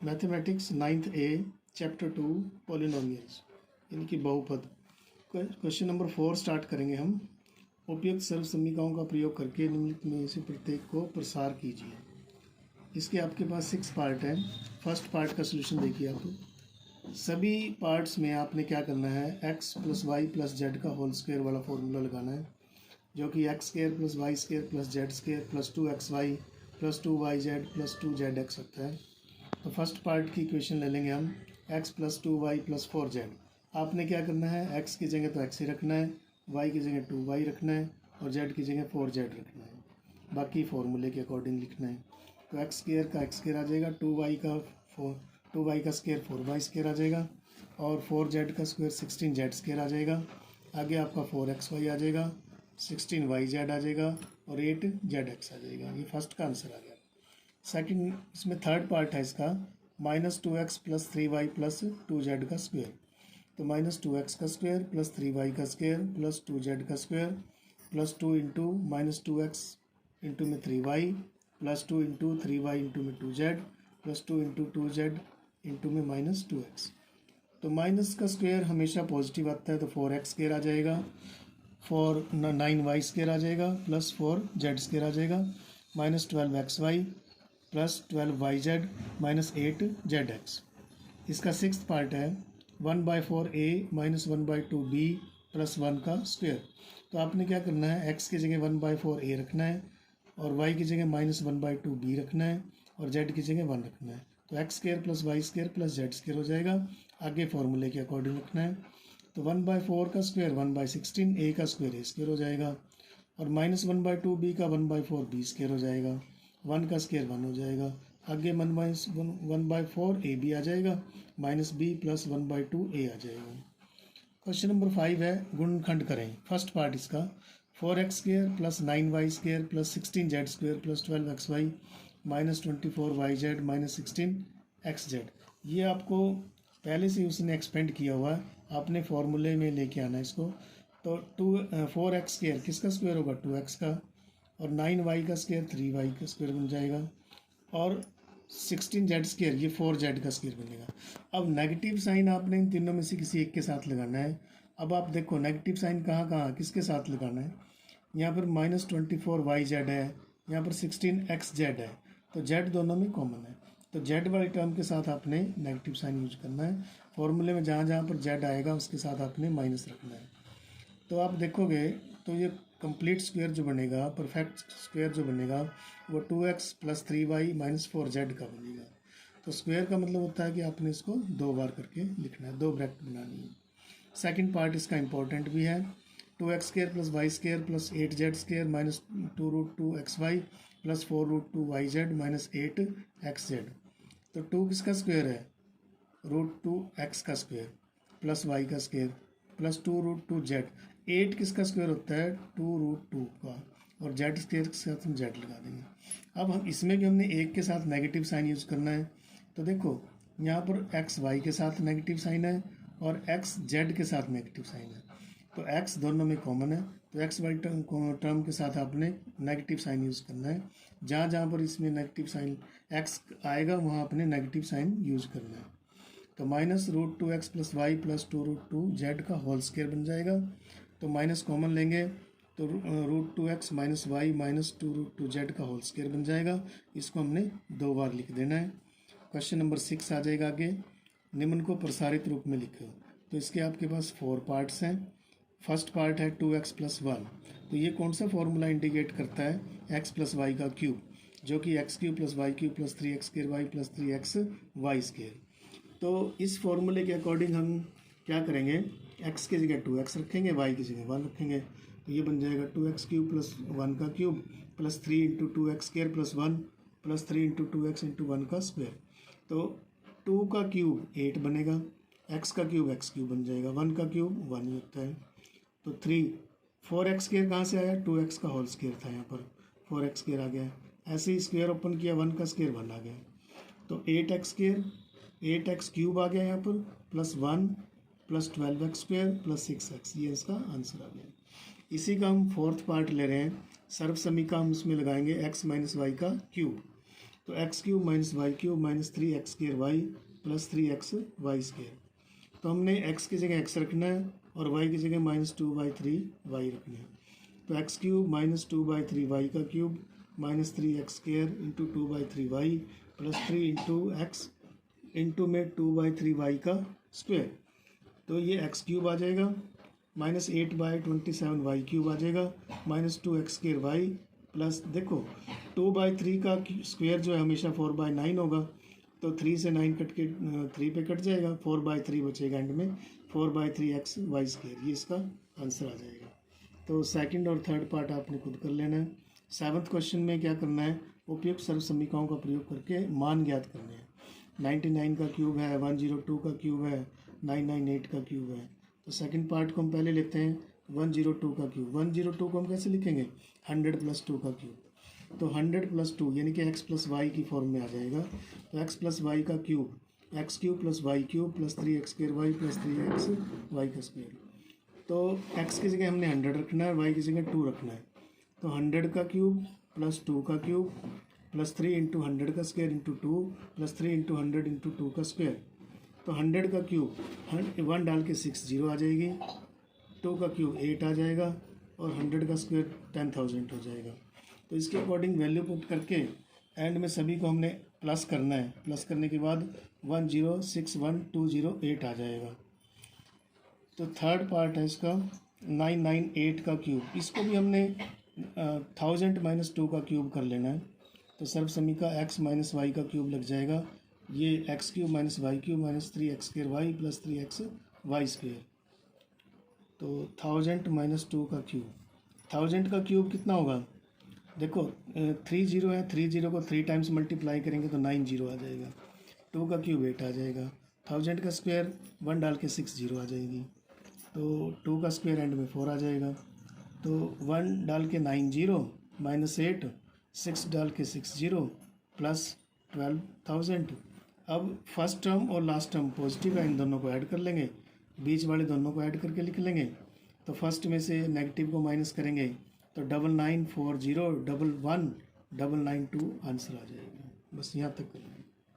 Mathematics 9th ए chapter 2 polynomials यानी कि बहुपद। क्वेश्चन नंबर 4 स्टार्ट करेंगे हम। उपयुक्त सर्वसमीकाओं का प्रयोग करके निम्नलिखित में से प्रत्येक को प्रसार कीजिए। इसके आपके पास 6 पार्ट हैं। फर्स्ट पार्ट का सोल्यूशन देखिए आप। सभी पार्ट्स में आपने क्या करना है, x + y + z का होल स्क्वायर वाला फॉर्मूला लगाना है, जो कि x² + y² + z² + 2xy + 2yz + 2zx होता है। तो फर्स्ट पार्ट की इक्वेशन ले लेंगे हम, x + 2y + 4z। आपने क्या करना है, x की जगह तो x ही रखना है, y की जगह 2y रखना है और z की जगह 4z रखना है। बाकी फार्मूले के अकॉर्डिंग लिखना है। तो x² का x² आ जाएगा, 2y का 2y² 4y² आ जाएगा और 4z का स्क्वायर 16z² आ जाएगा। आगे आपका 4xy आ जाएगा, 16yz आ जाएगा और 8zx आ जाएगा। ये फर्स्ट का आंसर आ गया। सेकंड, इसमें थर्ड पार्ट है इसका, -2x + 3y + 2z का स्क्वायर। तो -2x का स्क्वायर + 3y का स्क्वायर + 2z का स्क्वायर + 2 इंटू -2x इंटू में 3y + 2 इंटू 3y इंटू में 2z + 2 इंटू 2z इंटू में -2x। तो माइनस का स्क्वायर हमेशा पॉजिटिव आता है, तो 4x² आ जाएगा, 9y² आ जाएगा + 4z² आ जाएगा, -12xy + 12yz -8zx। इसका सिक्स्थ पार्ट है 1/4a - 1/2b + 1 का स्क्वायर। तो आपने क्या करना है, x की जगह 1/4a रखना है और y की जगह -1/2b रखना है और z की जगह 1 रखना है। तो x² + y² + z² हो जाएगा। आगे फॉर्मूले के अकॉर्डिंग रखना है। तो 1/4 का स्क्वायर 1/16, a का स्क्वायर a² हो जाएगा और -1/2b का 1/4b² हो जाएगा, 1 का स्क्वायर 1 हो जाएगा। आगे 1/4 b आ जाएगा, -b + 1/2a आ जाएगा। क्वेश्चन नंबर 5 है, गुणनखंड करें। फर्स्ट पार्ट इसका 4x² + 9y² + 16z² + 12xy -24yz -16xz। ये आपको पहले से उसने एक्सपेंड किया हुआ है, आपने फॉर्मूले में लेके आना है इसको। तो 4x² किसका स्क्वायर होगा, 2x का, और 9y का स्क्वायर 3y का स्क्वायर बन जाएगा और 16z² ये 4z का स्क्वायर बनेगा। अब नेगेटिव साइन आपने इन तीनों में से किसी एक के साथ लगाना है। अब आप देखो नेगेटिव साइन कहाँ कहाँ किसके साथ लगाना है। यहाँ पर -24yz है, यहाँ पर 16xz है, तो z दोनों में कॉमन है, तो z वाली टर्म के साथ आपने नेगेटिव साइन यूज करना है। फॉर्मूले में जहाँ जहाँ पर z आएगा उसके साथ आपने माइनस रखना है। तो आप देखोगे तो ये कंप्लीट स्क्वायर जो बनेगा, परफेक्ट स्क्वायर जो बनेगा, वो 2x + 3y - 4z का बनेगा। तो स्क्वायर का मतलब होता है कि आपने इसको 2 बार करके लिखना है, 2 ब्रैकेट बनानी है। सेकंड पार्ट इसका इंपॉर्टेंट भी है, 2x² + y² + 8z² - 2√2xy + 4√2yz -8xz। तो 2 किसका स्क्वायर है, √2x का स्क्वायर + y का स्क्वायर + 2√2z। 8 किसका स्क्वायर होता है, 2√2 का, और z स्क्वायर के साथ हम z लगा देंगे। अब हम इसमें भी हमने 1 के साथ नेगेटिव साइन यूज़ करना है। तो देखो यहाँ पर x y के साथ नेगेटिव साइन है और x z के साथ नेगेटिव साइन है, तो x दोनों में कॉमन है, तो x y टर्म के साथ आपने नेगेटिव साइन यूज़ करना है। जहाँ जहाँ पर इसमें नेगेटिव साइन x आएगा वहाँ आपने नेगेटिव साइन यूज़ करना है। तो -√2x + y + 2√2z का होल स्क्वायर बन जाएगा। तो माइनस कॉमन लेंगे तो √2x - y - 2√2z का होल स्क्वायर बन जाएगा। इसको हमने 2 बार लिख देना है। क्वेश्चन नंबर 6 आ जाएगा आगे, निम्न को प्रसारित रूप में लिखो। तो इसके आपके पास 4 पार्ट्स हैं। फर्स्ट पार्ट है 2x + 1। तो ये कौन सा फॉर्मूला इंडिकेट करता है, x + y का क्यूब, जो कि x³ + y³ + 3x² y + 3xy²। तो इस फॉर्मूले के अकॉर्डिंग हम क्या करेंगे, x की जगह 2x रखेंगे, y की जगह 1 रखेंगे। तो ये बन जाएगा 2x³ + 1 का क्यूब + 3 × 2x² + 1 + 3 × 2x × 1 का स्क्वायर। तो 2 का क्यूब 8 बनेगा, x का क्यूब x³ बन जाएगा, 1 का क्यूब 1 ही होता है। तो 4x² कहाँ से आया, 2x का होल स्क्वायर था, यहाँ पर 4x² आ गया। ऐसे ही स्क्वायर ओपन किया, 1 का स्क्वायर 1 आ गया, तो 8x³ आ गया यहाँ पर, +1 + 12x² + 6x, ये इसका आंसर आ गया। इसी का हम फोर्थ पार्ट ले रहे हैं, सर्वसमीका हम उसमें लगाएंगे x - y का क्यूब। तो X cube minus Y cube minus 3x square Y plus 3x Y square. तो हमने x की जगह x रखना है और y की जगह -2/3 y रखना है। तो एक्स क्यूब -2/3 y का cube minus 3x square into 2/3 y plus 3 into x into में 2/3 y का स्क्वायर। तो ये x क्यूब आ जाएगा -8/27 y क्यूब आ जाएगा -2x स्क्र वाई प्लस देखो 2/3 का स्क्वायर जो है हमेशा 4/9 होगा। तो 3 से 9 कट के 3 पे कट जाएगा, 4/3 बचेगा एंड में 4/3x वाई स्क्वायर। ये इसका आंसर आ जाएगा। तो सेकंड और थर्ड पार्ट आपने खुद कर लेना है। 7th क्वेश्चन में क्या करना है, उपयुक्त सर्व समीकरणों का प्रयोग करके मान ज्ञात करने हैं। 99 का क्यूब है, 102 का क्यूब है, 998 का क्यूब है। तो सेकंड पार्ट को हम पहले लेते हैं। 102 का क्यूब, 102 को हम कैसे लिखेंगे, 100 + 2 का क्यूब। तो 100 + 2 यानी कि x + y की फॉर्म में आ जाएगा। तो x + y का cube, x cube + y cube plus 3x square Y plus 3x Y का स्क्वायर। तो x की जगह हमने 100 रखना है, y की जगह 2 रखना है। तो 100 का क्यूब प्लस 2 का क्यूब प्लस 3 इंटू 100 का square into 2 plus 3 into 100 into 2 का स्क्वायर। तो 100 का क्यूब 1 डाल के 6 0 आ जाएगी, 2 का क्यूब 8 आ जाएगा और 100 का स्क्वायर 10,000 हो जाएगा। तो इसके अकॉर्डिंग वैल्यू पुट करके एंड में सभी को हमने प्लस करना है। प्लस करने के बाद 1061208 आ जाएगा। तो थर्ड पार्ट है इसका 998 का क्यूब। इसको भी हमने 1000 - 2 का क्यूब कर लेना है। तो सर्व समीका x - y का क्यूब लग जाएगा। ये x cube minus Y cube minus 3x square Y plus 3x Y square. तो 1000 - 2 का क्यूब, 1000 का क्यूब कितना होगा, देखो 3 0 है, 3 0 को 3 टाइम्स मल्टीप्लाई करेंगे तो 9 0 आ जाएगा। 2 का क्यूब 8 आ जाएगा। 1000 का स्क्वायर 1 डाल के 6 0 आ जाएगी। तो 2 का स्क्वायर एंड में 4 आ जाएगा। तो 1 डाल के 9 0 -8, 6 डाल के 6 0 प्लस 12,000। अब फर्स्ट टर्म और लास्ट टर्म पॉजिटिव है, इन दोनों को ऐड कर लेंगे, बीच वाले दोनों को ऐड करके लिख लेंगे। तो फर्स्ट में से नेगेटिव को माइनस करेंगे तो 9940 11 992 आंसर आ जाएगा। बस यहाँ तक।